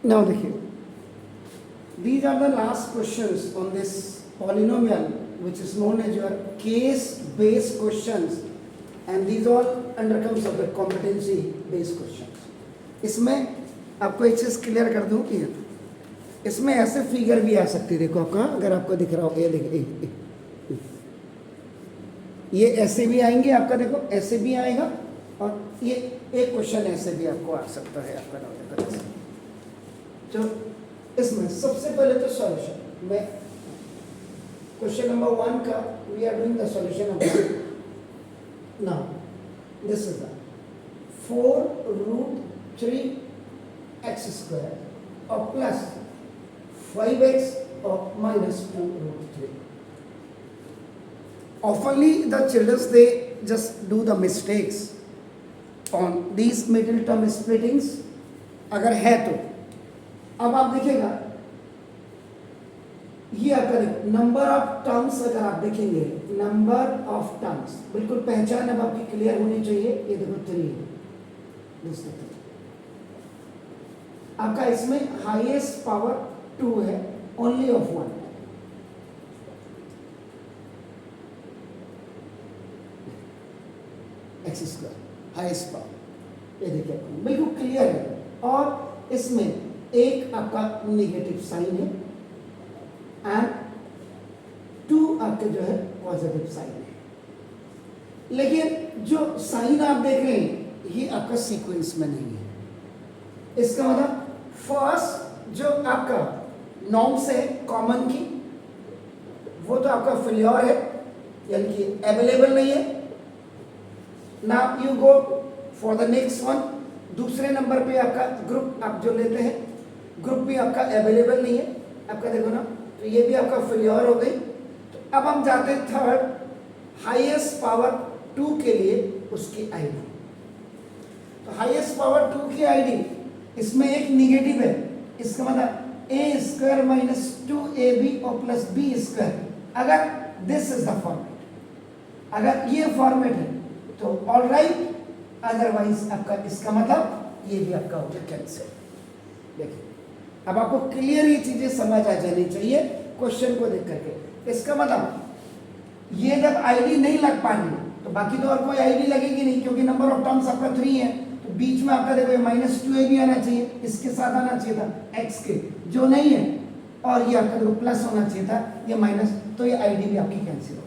Now देखिए, these are the last questions on this polynomial which is known as your case based questions, and these all under comes of the competency based questions. इसमें आपको एक चीज clear कर दूं कि इसमें ऐसे फिगर भी आ सकती है, देखो आपका अगर आपको दिख रहा हो, ये देखिए ये ऐसे भी आएंगे आपका, देखो ऐसे भी आएगा, और ये एक क्वेश्चन ऐसे भी आपको आ सकता है आपका नंबर। तो इसमें सबसे पहले तो सॉल्यूशन में क्वेश्चन नंबर 1 का we are doing the solution of now this is the 4√3x² और प्लस 5x और minus 2√3. Oftenly the children they just do the mistakes on these middle term splittings अगर है तो। अब आप देखिएगा ये आपका देखो नंबर ऑफ टर्म्स, अगर आप देखेंगे नंबर ऑफ टर्म्स बिल्कुल पहचान अब आपकी क्लियर होनी चाहिए। ये देखो 3 आपका, इसमें हाईएस्ट पावर 2 है, only of 1। x² highest power, ये देखिए बिल्कुल क्लियर है। और इसमें एक आपका नेगेटिव साइन है एंड 2 आपके जो है पॉजिटिव साइन है। लेकिन जो साइन आप देख रहे हैं ये आपका सीक्वेंस में नहीं है। इसका मतलब फर्स्ट जो आपका नॉर्म्स है कॉमन की, वो तो आपका फेल्योर है, यानी कि अवेलेबल नहीं है। Now you go for the next one, दूसरे नंबर पे आपका ग्रुप आप जो लेते हैं, ग्रुप भी आपका अवेलेबल नहीं है आपका, देखो ना, तो ये भी आपका फेल्योर हो गई। तो अब हम जाते हैं थर्ड, हाईएस्ट पावर 2 के लिए उसकी आईडी। तो हाईएस्ट पावर 2 की आईडी इसमें एक निगेटिव है, इसका मतलब a² minus 2ab और प्लस b²। अगर दिस इज द फॉर्मेट, अगर ये फॉर्मेट है तो ऑल राइट, अदरवाइज आपका इसका मतलब ये भी आपका हो गया कैंसिल। देखिए अब आपको क्लियर ये चीजें समझ आ जानी चाहिए क्वेश्चन को देख करके। इसका मतलब ये जब आईडी नहीं लग पाएंगे तो बाकी तो और कोई आईडी लगेगी नहीं, क्योंकि नंबर ऑफ टर्म्स आपका 3 है। तो बीच में आपका देखो -2ab आना चाहिए, इसके साथ आना चाहिए था x के, जो नहीं है, और ये आपका देखो प्लस होना चाहिए था, ये माइनस, तो ये आईडी भी आपकी कैंसिल हो।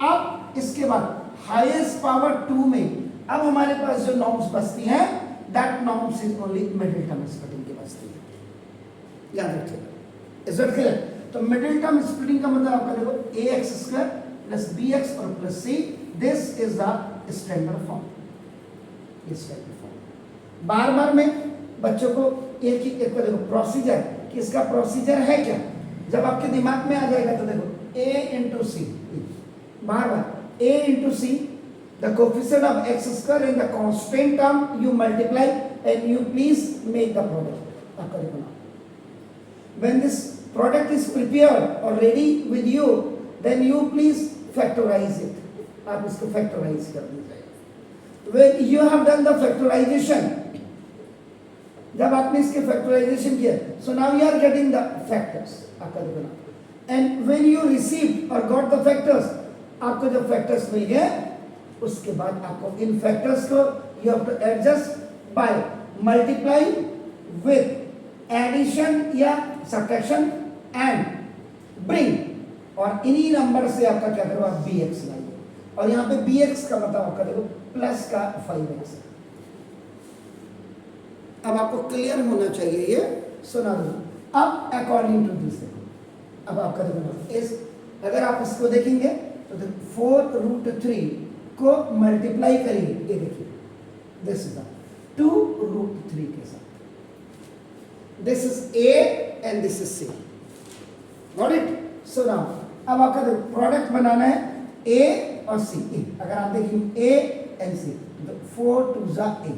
अब इसके बाद हाईएस्ट पावर 2 में अब हमारे पास जो नॉर्म्स बचती हैं, that norms is only middle term splitting की बचती है, याद रखिएगा। Is it clear? तो मिडिल टर्म स्प्लिटिंग का मतलब आपका देखो ax² प्लस bx और plus c, this is the standard form. Standard form बार बार में बच्चों को एक ही एक देखो प्रोसीजर कि इसका प्रोसीजर है क्या, जब आपके दिमाग में आ जाएगा तो देखो a into c, bar bar a into c, the coefficient of x² in the constant term you multiply and you please make the product। आपका देखो ना, when this product is prepared or ready with you, then you please factorize it। आप इसको factorize कर दीजिए। When you have done the factorization, जब आपने इसके factorization किया, so now you are getting the factors। आपका देखो ना, and when you received or got the factors, आपको जब factors मिल गए उसके बाद आपको इन factors को you have to adjust by multiply with addition या subtraction and bring, और इन्हीं नंबर से आपका क्या करो आप bx लाइए, और यहाँ पे bx का मतलब आपका देखो प्लस का 5x। अब आपको क्लियर होना चाहिए ये, सुना दो। अब अकॉर्डिंग टू दिस देखो, अब आपका देखो इस, अगर आप इसको देखेंगे तो 4√3 को मल्टीप्लाई करिए, ये देखिए दिस इज 2√3 के साथ, this is a and this is c, got it? So now अब आपका देखो प्रोडक्ट बनाना है a और c। अगर आप देखेंगे a एंड c, तो 4 2 8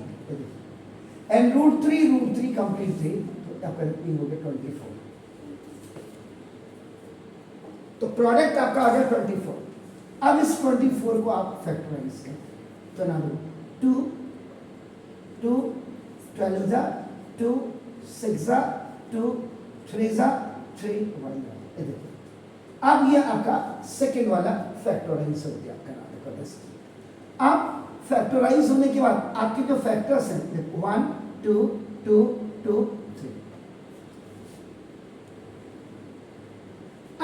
एंड √3 कंप्लीट थी, तो आपका हो गया 24। तो प्रोडक्ट आपका आ गया 24। अब इस 24 को आप फैक्टराइज करें, तो ना 2 2 12 2 6 जा 2, 3 जा 3, 1 जा। ये देखिए अब ये आपका सेकेंड वाला फैक्टराइज हो गया आपका नाम देखो this। अब फैक्टराइज होने के बाद आपके जो फैक्टर्स हैं देखो 1 2 2 2 3।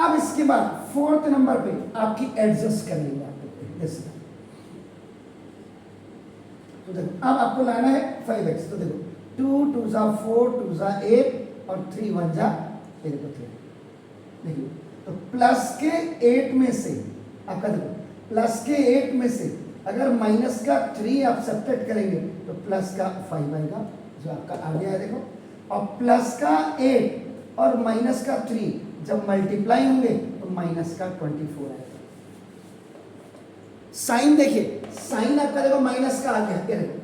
अब इसके बाद फोर्थ नंबर पे आपकी एडजस्ट कर लेंगे आप लोग। तो देखो अब आपको लाना है 5x। तो देखो 2 2 जा 4 2 जा 8 और 3 1 जा 3। देखिए तो प्लस के 8 में से आपका देखो प्लस के 8 में से अगर माइनस का 3 आप सब्ट्रैक्ट करेंगे तो प्लस का 5 आएगा जो आपका आ गया है देखो। और प्लस का 8 और माइनस का 3 जब मल्टीप्लाई होंगे तो माइनस का 24 आएगा। साइन देखिए साइन आपका देखो माइनस का आ गया। क्या देखो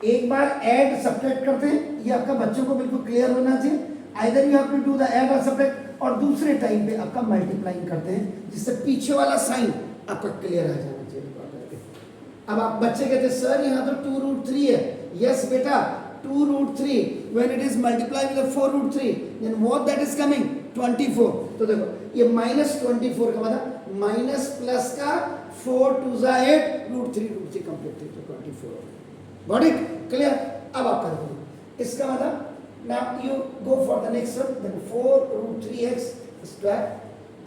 एक बार ऐड सब्ट्रैक्ट करते हैं, ये आपका बच्चों को बिल्कुल क्लियर होना चाहिए। Either you have to do the add और सब्ट्रैक्ट, और दूसरे टाइम पे आपका मल्टीप्लाइंग करते हैं जिससे पीछे वाला साइन आपका क्लियर आ जाना चाहिए। अब आप बच्चे कहते हैं सर यहाँ तो 2√3 है। यस बेटा 2√3 when it is multiply with 4√3 then what that is coming 24। तो देखो ये -24 का मतलब माइनस प्लस का 4 2 जा 8 √3 कंप्लीट थी तो 24। Got it clear. अब आप कर दो इसका मतलब now you go for the next one then 4√3x square।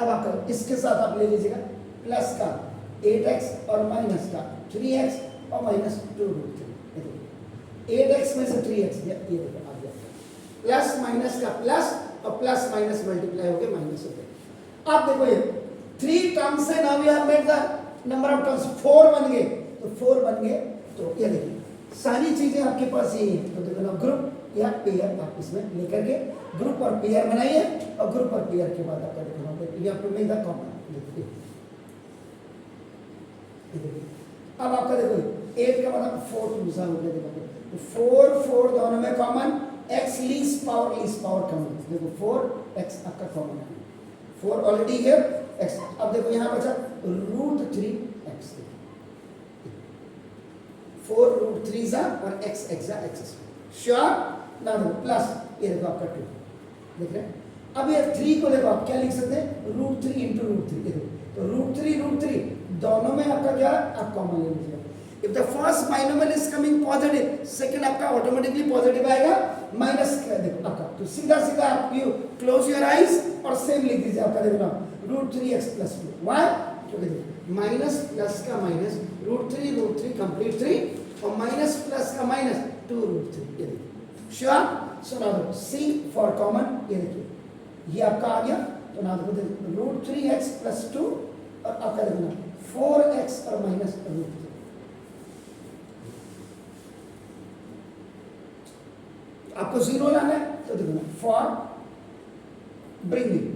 अब आप करो इसके साथ आप ले लीजिएगा प्लस का 8x और माइनस का 3x और माइनस 2√3। 8x में से 3x गया ये देखो आ गया प्लस माइनस का प्लस और प्लस माइनस मल्टीप्लाई हो गया माइनस हो गया। अब देखो ये 3 टर्म्स है। Now we have made the number of terms 4 बन गए। तो 4 बन गए तो ये देखिए सारी चीजें आपके पास यही है। तो देखो ना ग्रुप या पेयर आप इसमें लेकर के ग्रुप और पेयर बनाइए और ग्रुप और पेयर के बाद आपका देखो you have to make the common. अब आपका देखो 8 का मतलब 4 2 जा हो गया देखो तो 4 4 दोनों में common x least power common देखो 4x आपका कॉमन है 4 ऑलरेडी है x। अब देखो यहाँ बचा √3x 4√3 जा और x जा x श्योर ना दो प्लस ये देखो आपका 2 देख रहे हैं। अब ये 3 को देखो आप क्या लिख सकते हैं √3 × √3 देखो तो √3 दोनों में आपका क्या आप कॉमन ले लीजिएगा। If the first binomial is coming positive second आपका ऑटोमेटिकली पॉजिटिव आएगा माइनस देखो आपका तो सीधा सीधा आप यू क्लोज योर आईज और सेम लिख दीजिए आपका देखो ना √3x + 2 व्हाई क्योंकि माइनस प्लस का माइनस √3 कंप्लीट 3 और माइनस प्लस का माइनस 2√3 ये देखिए sure. So now see for common ये देखिए ये आपका आ गया तो ना देखो √3x + 2 और आपका देखो 4x और माइनस √3। आपको 0 लाना है तो देखो ना फॉर ब्रिंगिंग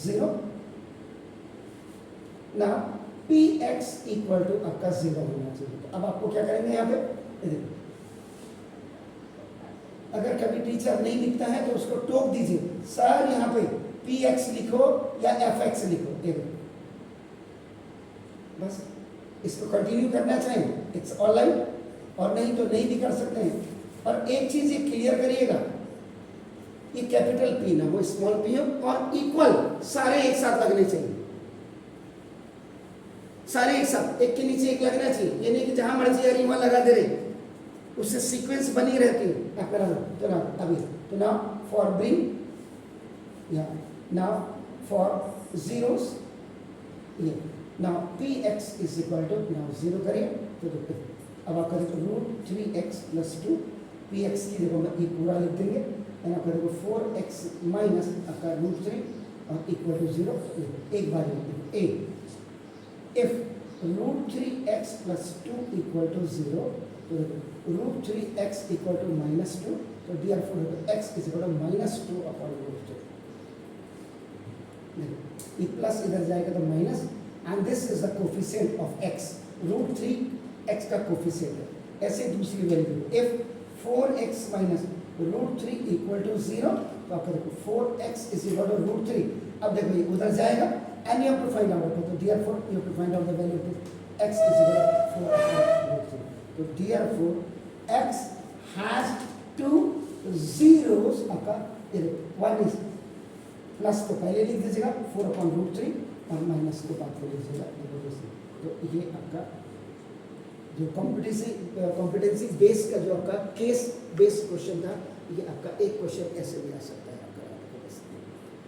0 ना px इक्वल टू आपका 0 होना चाहिए। अब आपको क्या करेंगे यहाँ पे देखो अगर कभी टीचर नहीं लिखता है तो उसको टोक दीजिए सर यहाँ पे px लिखो या fx लिखो देखो बस इसको कंटिन्यू करना चाहिए इट्स ऑनलाइन और नहीं तो नहीं भी कर सकते हैं। और एक चीज ये क्लियर करिएगा ये कैपिटल P ना वो स्मॉल p है और इक्वल सारे एक साथ लगने चाहिए सारे एक साथ एक के नीचे एक लगना चाहिए। ये नहीं कि जहां मर्जी आ रही वहां लगा दे रहे उससे सीक्वेंस बनी रहती है। तो ना अभी तो ना फॉर ब्रिंग या नाउ फॉर zeros ये now px is equal to now 0 करिए तो देखो अब आपका देखो √3x + 2 px की देखो मैं ये पूरा लिख देंगे एंड आपका देखो 4x माइनस आपका √3 और इक्वल टू 0 एक बार लिख ए if √3x + 2 इक्वल टू 0 तो √3x इक्वल टू -2 तो therefore x is equal to -2 upon √3। ये प्लस इधर जाएगा तो minus and this is the coefficient of x √3x का कोफिशिएंट है। ऐसे दूसरी value if 4x - √3 equal to 0 तो आपका देखो 4x इज इक्वल टू √3। अब देखो ये उधर जाएगा and you have to find out तो therefore you have to find out the value of x is equal to 4 √3 तो therefore x has to zeros आपका 1 इज प्लस तो पहले लिख दीजिएगा 4/√3 और माइनस के बाद को लीजिएगा जबरदस्ती। तो ये आपका जो कॉम्पिटेंसी बेस का जो आपका केस बेस्ड क्वेश्चन था, ये आपका एक क्वेश्चन ऐसे भी आ सकता है आपका।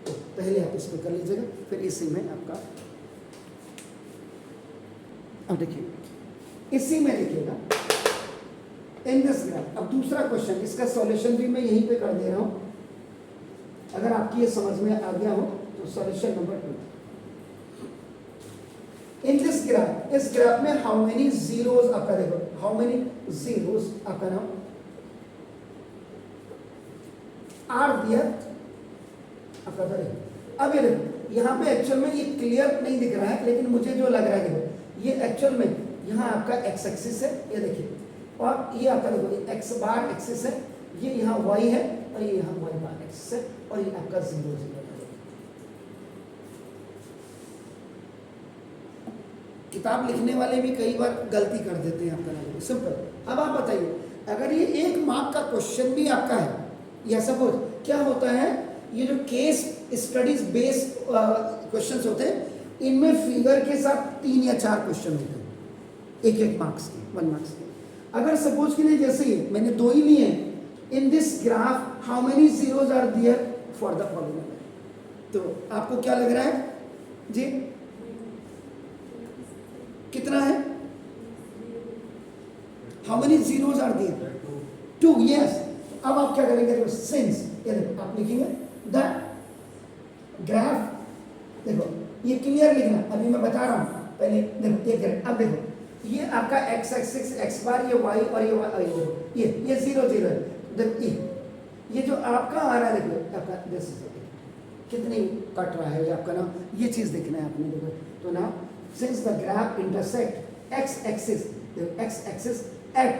तो पहले आप इसको कर लीजिएगा, फिर इसी में आपका अब देखिए इसी में लिखिएगा इन दिस ग्राफ। अब दूसरा क्वेश्चन, इसका सॉल्यूशन भी मैं यहीं पे कर दे रहा हूं, अगर आपकी ये समझ में आ गया हो तो solution number 2। In this graph, इस ग्राफ में हाउ मेनी जीरोस आपका देखो, हाउ मेनी जीरोस आपका नाम आर दियर आपका देखो। अब ये देखो यहाँ पे एक्चुअल में ये क्लियर नहीं दिख रहा है, लेकिन मुझे जो लग रहा है देखो ये एक्चुअल में यहाँ आपका एक्स एक्सिस है, ये देखिए, और ये आपका देखो एक्स बार एक्सिस है, ये यहाँ वाई है और ये यहाँ वाई बार एक्सिस है, और ये आपका 0 0 है। किताब लिखने वाले भी कई बार गलती कर देते हैं आपका नाम सिंपल। अब आप बताइए अगर ये 1 मार्क का क्वेश्चन भी आपका है, या सपोज क्या होता है, ये जो केस स्टडीज बेस्ड क्वेश्चंस होते हैं, इनमें फिगर के साथ 3 या 4 क्वेश्चन होते हैं, 1 मार्क्स के, 1 मार्क्स के। अगर सपोज के लिए जैसे ही मैंने 2 ही लिए हैं, in this graph how many zeros are there for the polynomial, तो आपको क्या लग रहा है जी, कितना है, how many zeros are there 2, yes. अब आप क्या करेंगे, देखो सिंस, ये देखो आप लिखेंगे द ग्राफ, देखो ये क्लियर लिखना, अभी मैं बता रहा हूं, पहले देखो ये ग्राफ। अब देखो ये आपका एक्स एक्सिस एक्स बार, ये वाई और ये वाई, ये 0 0 है। देखो ये जो आपका आ रहा है, देखो आपका दिस कितनी कट रहा है ये आपका ना, ये चीज देखना है आपने। देखो तो ना since the graph intersect x axis at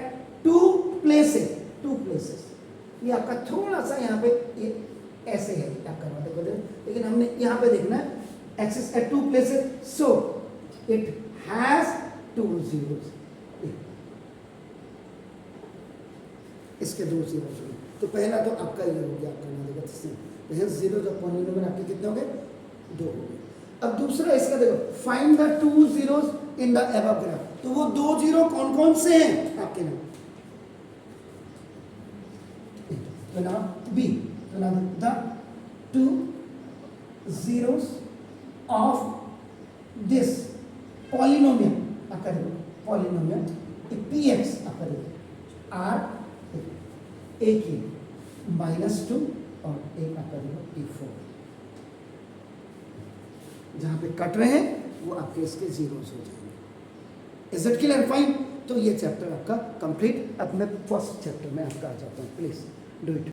2 places, ये आपका थोड़ा सा यहाँ पे ये ऐसे है आपका, देखो लेकिन हमने यहाँ पे देखना है axis at 2 places, so it has 2 zeros, इसके 2 zeros। तो पहला तो आपका ये हो गया आपका ना, देखो 0 जब पॉलिनोमियल आपके कितने हो गए, 2 हो गए। अब दूसरा इसका देखो, find the 2 zeros in the above graph, तो वो 2 जीरो कौन कौन से हैं आपके नाम, तो नाम बी, तो नाम the 2 zeros of this polynomial आपका देखो, पॉलिनोमियल px आपका देखो आर एक ही -2 और एक आपका देखो p4, जहां पे कट रहे हैं वो आपके इसके जीरोस हो जाएंगे। Is it clear, fine. तो ये चैप्टर आपका कंप्लीट। अब मैं फर्स्ट चैप्टर में आपका आ जाता हूँ, प्लीज डू इट।